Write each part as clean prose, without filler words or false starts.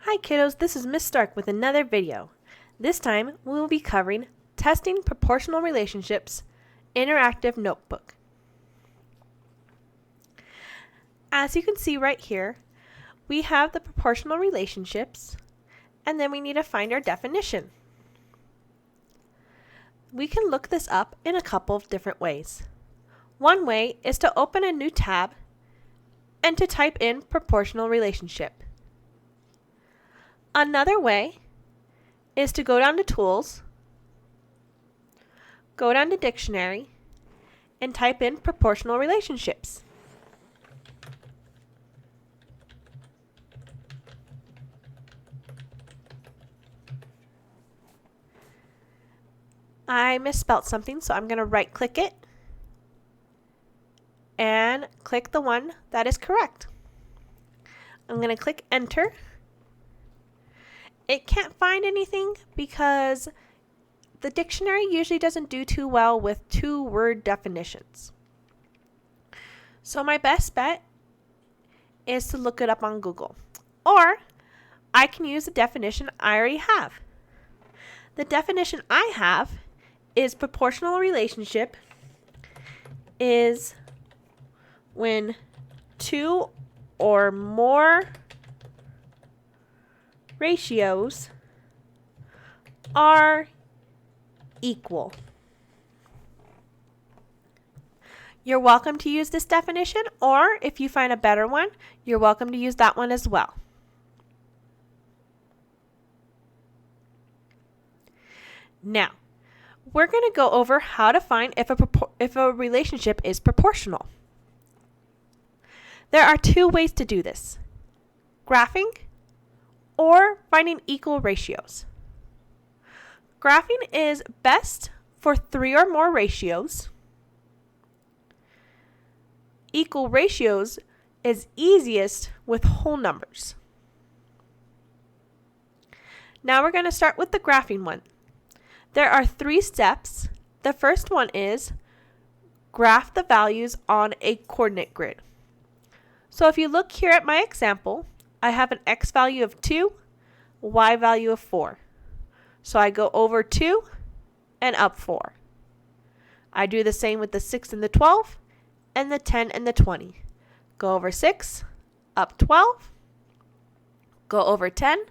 Hi kiddos, this is Miss Stark with another video. This time we will be covering Testing Proportional Relationships Interactive Notebook. As you can see right here, we have the proportional relationships and then we need to find our definition. We can look this up in a couple of different ways. One way is to open a new tab and to type in proportional relationship. Another way is to go down to Tools, go down to Dictionary, and type in proportional relationships. I misspelled something, so I'm going to right-click it and click the one that is correct. I'm going to click Enter. It can't find anything because the dictionary usually doesn't do too well with two-word definitions. So my best bet is to look it up on Google. Or I can use the definition I already have. The definition I have is proportional relationship is when two or more ratios are equal. You're welcome to use this definition, or if you find a better one, you're welcome to use that one as well. Now, we're going to go over how to find if a relationship is proportional. There are two ways to do this: graphing or finding equal ratios. Graphing is best for 3 or more ratios. Equal ratios is easiest with whole numbers. Now we're going to start with the graphing one. There are 3 steps. The first one is graph the values on a coordinate grid. So if you look here at my example, I have an x value of 2, y value of 4. So I go over 2 and up 4. I do the same with the 6 and the 12 and the 10 and the 20. Go over 6, up 12, go over 10,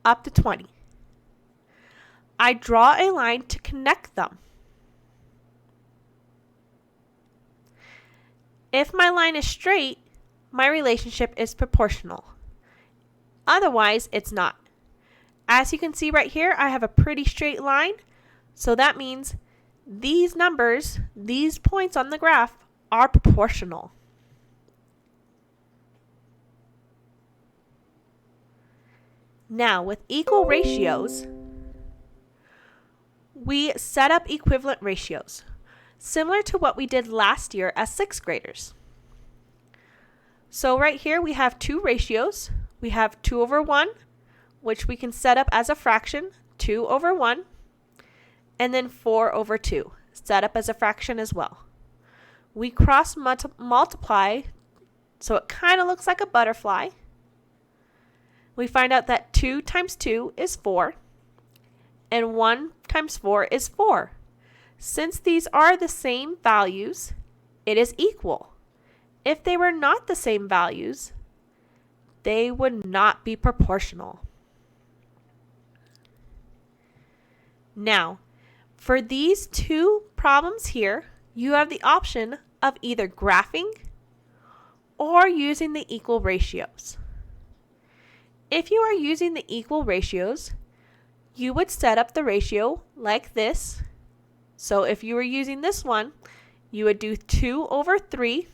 up to 20. I draw a line to connect them. If my line is straight, my relationship is proportional. Otherwise, it's not. As you can see right here, I have a pretty straight line, so that means these numbers, these points on the graph, are proportional. Now, with equal ratios, we set up equivalent ratios, similar to what we did last year as 6th graders. So right here we have 2 ratios. We have 2 over 1, which we can set up as a fraction, 2 over 1, and then 4 over 2, set up as a fraction as well. We cross multiply, so it kind of looks like a butterfly. We find out that 2 times 2 is 4, and 1 times 4 is 4. Since these are the same values, it is equal. If they were not the same values, they would not be proportional. Now, for these 2 problems here, you have the option of either graphing or using the equal ratios. If you are using the equal ratios, you would set up the ratio like this. So if you were using this one, you would do 2 over 3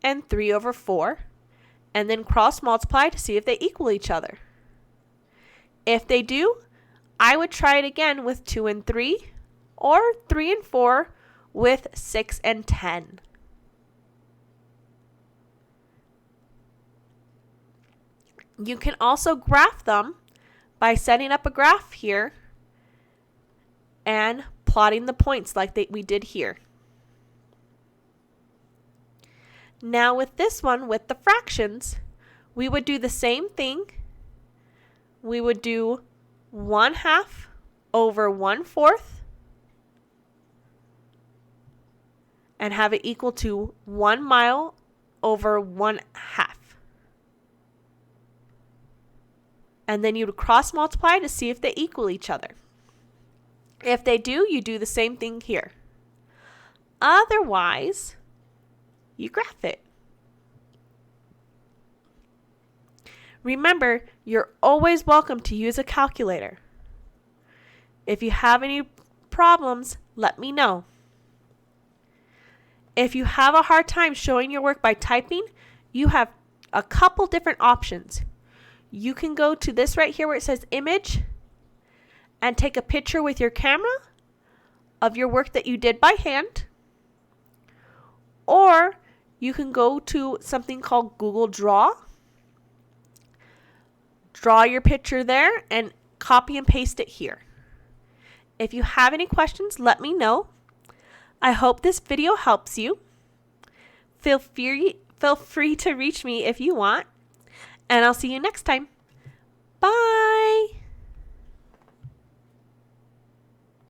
and 3 over 4, and then cross multiply to see if they equal each other. If they do, I would try it again with 2 and 3, or 3 and 4 with 6 and 10. You can also graph them by setting up a graph here and plotting the points like we did here. Now with this one, with the fractions, we would do the same thing we would do 1/2 over 1/4 and have it equal to 1 mile over 1/2. And then you would cross multiply to see if they equal each other. If they do, you do the same thing here. Otherwise, you graph it. Remember, you're always welcome to use a calculator. If you have any problems, let me know. If you have a hard time showing your work by typing, you have a couple different options. You can go to this right here where it says image and take a picture with your camera of your work that you did by hand. Or you can go to something called Google Draw. Draw your picture there and copy and paste it here. If you have any questions, let me know. I hope this video helps you. Feel free to reach me if you want. And I'll see you next time. Bye!